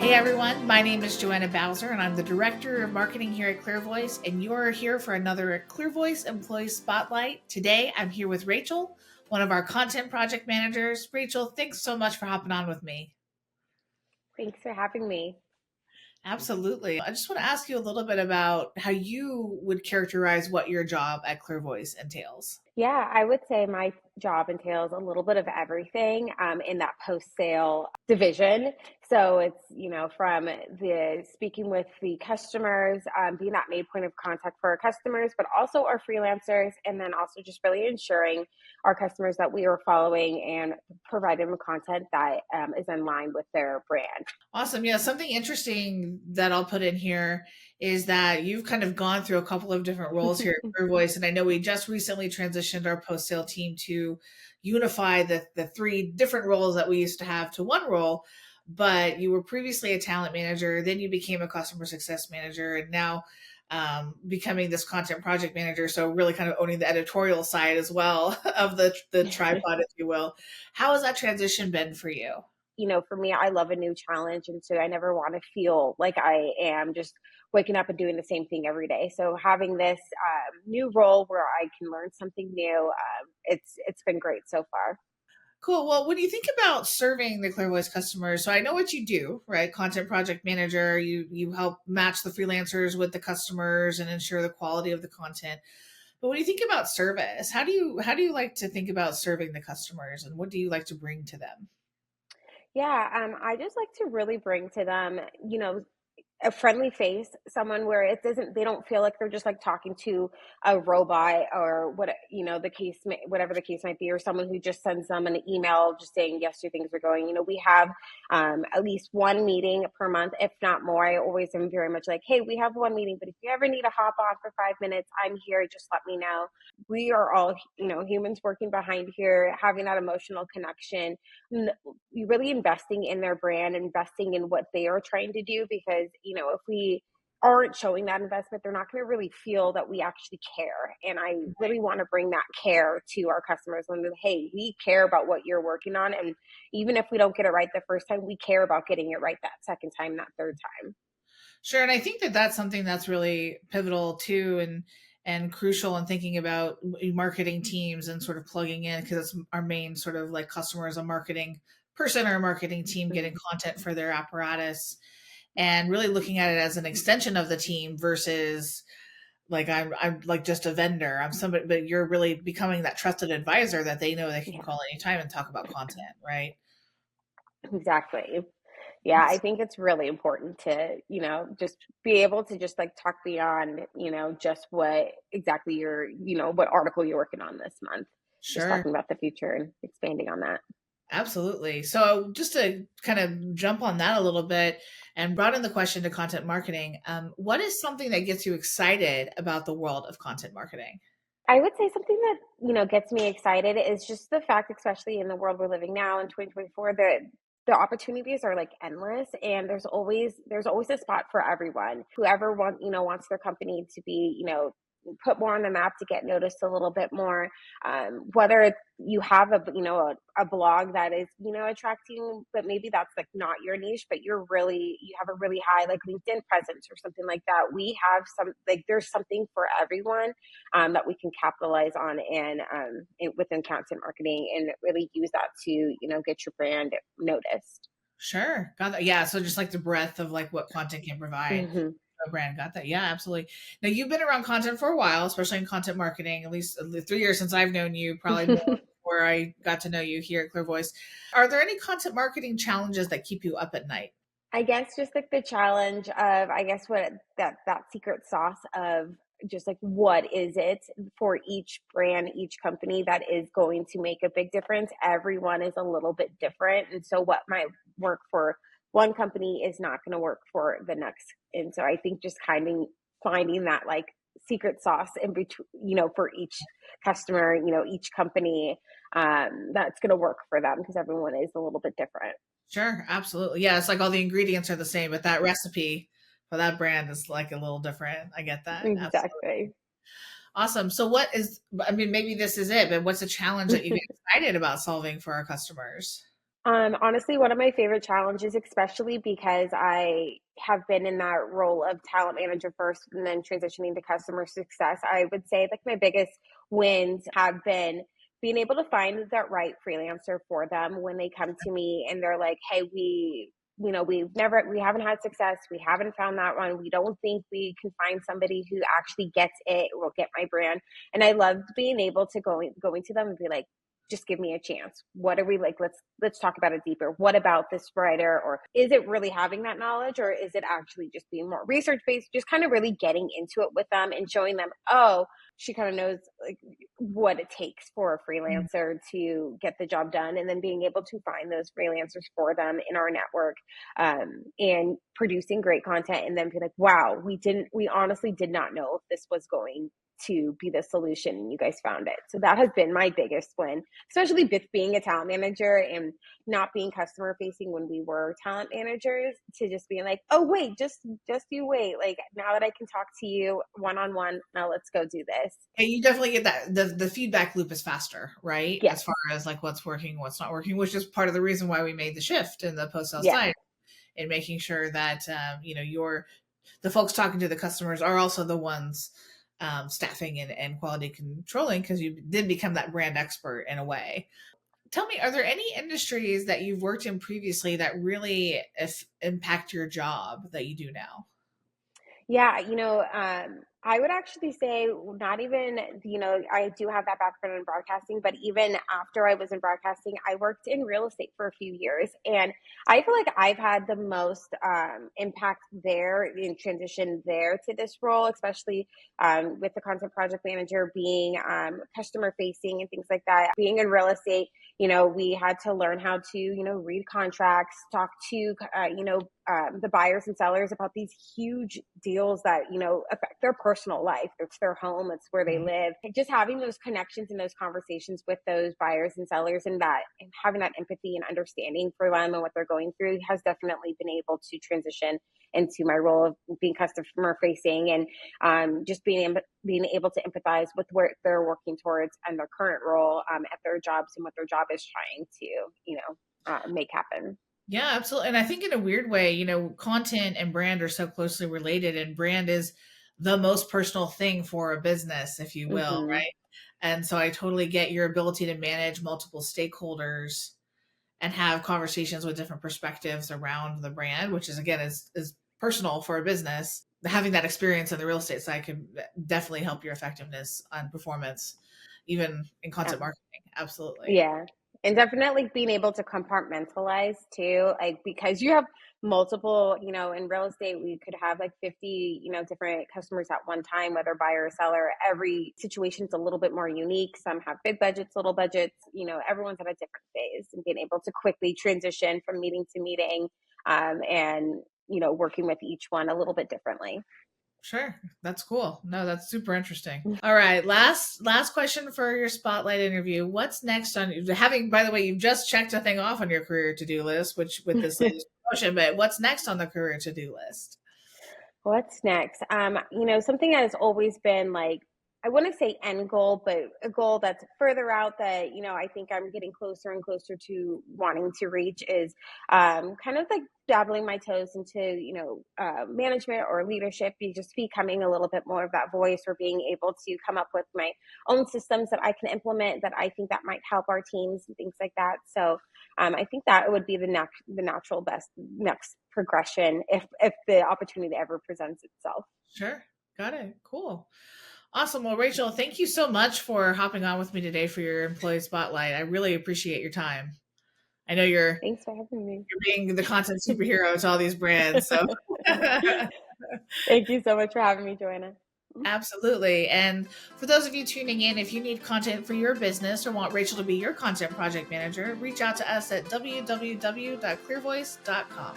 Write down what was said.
Hey everyone, my name is Joanna Bowser and I'm the Director of Marketing here at ClearVoice, and you're here for another ClearVoice Employee Spotlight. Today I'm here with Rachel, one of our content project managers. Rachel, thanks so much for hopping on with me. Thanks for having me. Absolutely. I just want to ask you a little bit about how you would characterize what your job at ClearVoice entails. Yeah, I would say my job entails a little bit of everything in that post-sale division. So it's, from the speaking with the customers, being that main point of contact for our customers, but also our freelancers, and then also just really ensuring our customers that we are following and providing them content that is in line with their brand. Awesome. Yeah, something interesting that I'll put in here is that you've kind of gone through a couple of different roles here at Clear Voice. And I know we just recently transitioned our post sale team to unify the three different roles that we used to have to one role. But you were previously a talent manager, then you became a customer success manager, and now becoming this content project manager. So really kind of owning the editorial side as well of the tripod, if you will. How has that transition been for you? For me, I love a new challenge. And so I never want to feel like I am just waking up and doing the same thing every day. So having this new role where I can learn something new, it's been great so far. Cool. Well, when you think about serving the ClearVoice customers, so I know what you do, right? Content project manager, you help match the freelancers with the customers and ensure the quality of the content. But when you think about service, how do you like to think about serving the customers, and what do you like to bring to them? Yeah, I just like to really bring to them, a friendly face, someone where it doesn't they don't feel like they're just like talking to a robot or whatever the case might be, or someone who just sends them an email just saying yes, your things are going. We have at least one meeting per month, if not more. I always am very much like, hey, we have one meeting, but if you ever need to hop on for 5 minutes, I'm here. Just let me know. We are all humans working behind here, having that emotional connection, you really investing in their brand, investing in what they are trying to do, because if we aren't showing that investment, they're not going to really feel that we actually care. And I really want to bring that care to our customers when, hey, we care about what you're working on, and even if we don't get it right the first time, we care about getting it right that second time, that third time. Sure, and I think that that's something that's really pivotal too, and crucial in thinking about marketing teams and sort of plugging in, because it's our main sort of like customer is a marketing person or a marketing team getting content for their apparatus, and really looking at it as an extension of the team versus like I'm like just a vendor. I'm somebody, but you're really becoming that trusted advisor that they know they can Yeah, call anytime and talk about content, right? exactly. Yeah, I think it's really important to, just be able to just like talk beyond, just what exactly what article you're working on this month. Just Sure. talking about the future and expanding on that. Absolutely. So, just to kind of jump on that a little bit and broaden the question to content marketing, what is something that gets you excited about the world of content marketing? I would say something that, gets me excited is just the fact, especially in the world we're living now in 2024, that the opportunities are like endless, and there's always a spot for everyone. Whoever wants their company to be, put more on the map, to get noticed a little bit more. Whether it's you have a blog that is, attracting, but maybe that's like not your niche, but you have a really high like LinkedIn presence or something like that. We have there's something for everyone that we can capitalize on, and within content marketing, and really use that to get your brand noticed. Sure. Got that. Yeah. So, just like the breadth of like what content can provide Hmm. a brand. Got that. Yeah, absolutely. Now, you've been around content for a while, especially in content marketing, at least 3 years since I've known you, probably more before I got to know you here at Clear Voice. Are there any content marketing challenges that keep you up at night? I guess just like the challenge of, I guess, what that secret sauce of just like what is it for each brand, each company, that is going to make a big difference. Everyone is a little bit different, and so what might work for one company is not going to work for the next. And so I think just kind of finding that like secret sauce in between, for each customer, each company, that's going to work for them, because everyone is a little bit different. Sure, absolutely. Yeah, it's like all the ingredients are the same, but that recipe for that brand is like a little different. I get that. Absolutely. Exactly. Awesome. So what is, I mean, maybe this is it, but what's a challenge that you get excited about solving for our customers? Honestly, one of my favorite challenges, especially because I have been in that role of talent manager first and then transitioning to customer success, I would say like my biggest wins have been being able to find that right freelancer for them when they come to me and they're like, hey, we haven't had success. We haven't found that one. We don't think we can find somebody who actually gets it, will get my brand. And I loved being able to going to them and be like, just give me a chance. What are we like? Let's talk about it deeper. What about this writer? Or is it really having that knowledge, or is it actually just being more research based? Just kind of really getting into it with them and showing them, oh, she kind of knows like what it takes for a freelancer to get the job done, and then being able to find those freelancers for them in our network, and producing great content, and then be like, wow, we honestly did not know if this was going to be the solution and you guys found it. So that has been my biggest win, especially with being a talent manager and not being customer facing when we were talent managers, to just being like, oh wait, just you wait. Like now that I can talk to you one on one, now let's go do this. And you definitely get that the feedback loop is faster, right? Yes. As far as like what's working, what's not working, which is part of the reason why we made the shift in the post sale Yeah. side, and making sure that the folks talking to the customers are also the ones staffing and quality controlling, because you did become that brand expert in a way. Tell me, are there any industries that you've worked in previously that really impact your job that you do now? Yeah, I would actually say not even, I do have that background in broadcasting, but even after I was in broadcasting, I worked in real estate for a few years. And I feel like I've had the most impact there in transition there to this role, especially with the content project manager being customer facing and things like that. Being in real estate, we had to learn how to, read contracts, talk to, the buyers and sellers about these huge deals that affect their personal life. It's their home, it's where they Mhm. live. And just having those connections and those conversations with those buyers and sellers, and having that empathy and understanding for them and what they're going through, has definitely been able to transition into my role of being customer facing, and just being able to empathize with where they're working towards and their current role at their jobs and what their job is trying to make happen. Yeah, absolutely. And I think in a weird way, content and brand are so closely related, and brand is the most personal thing for a business, if you will, Hmm. right? And so I totally get your ability to manage multiple stakeholders and have conversations with different perspectives around the brand, which is again is personal for a business. Having that experience on the real estate side can definitely help your effectiveness on performance, even in content marketing. Absolutely. Yeah. And definitely being able to compartmentalize too, like because you have multiple, in real estate, we could have like 50, different customers at one time, whether buyer or seller. Every situation's a little bit more unique. Some have big budgets, little budgets, everyone's at a different phase, and being able to quickly transition from meeting to meeting, and, working with each one a little bit differently. Sure. That's cool. No, that's super interesting. All right. Last question for your spotlight interview. What's next on having, by the way, you've just checked a thing off on your career to-do list, which with this latest promotion, but what's next on the career to-do list? What's next? Something that has always been like, I wouldn't say end goal, but a goal that's further out that, I think I'm getting closer and closer to wanting to reach is kind of like dabbling my toes into, management or leadership, just becoming a little bit more of that voice, or being able to come up with my own systems that I can implement that I think that might help our teams and things like that. So I think that would be the natural best next progression if the opportunity ever presents itself. Sure. Got it. Cool. Awesome. Well, Rachel, thank you so much for hopping on with me today for your employee spotlight. I really appreciate your time. I know Thanks for having me. you're being the content superhero to all these brands. So Thank you so much for having me, Joanna. absolutely. And for those of you tuning in, if you need content for your business or want Rachel to be your content project manager, reach out to us at www.clearvoice.com.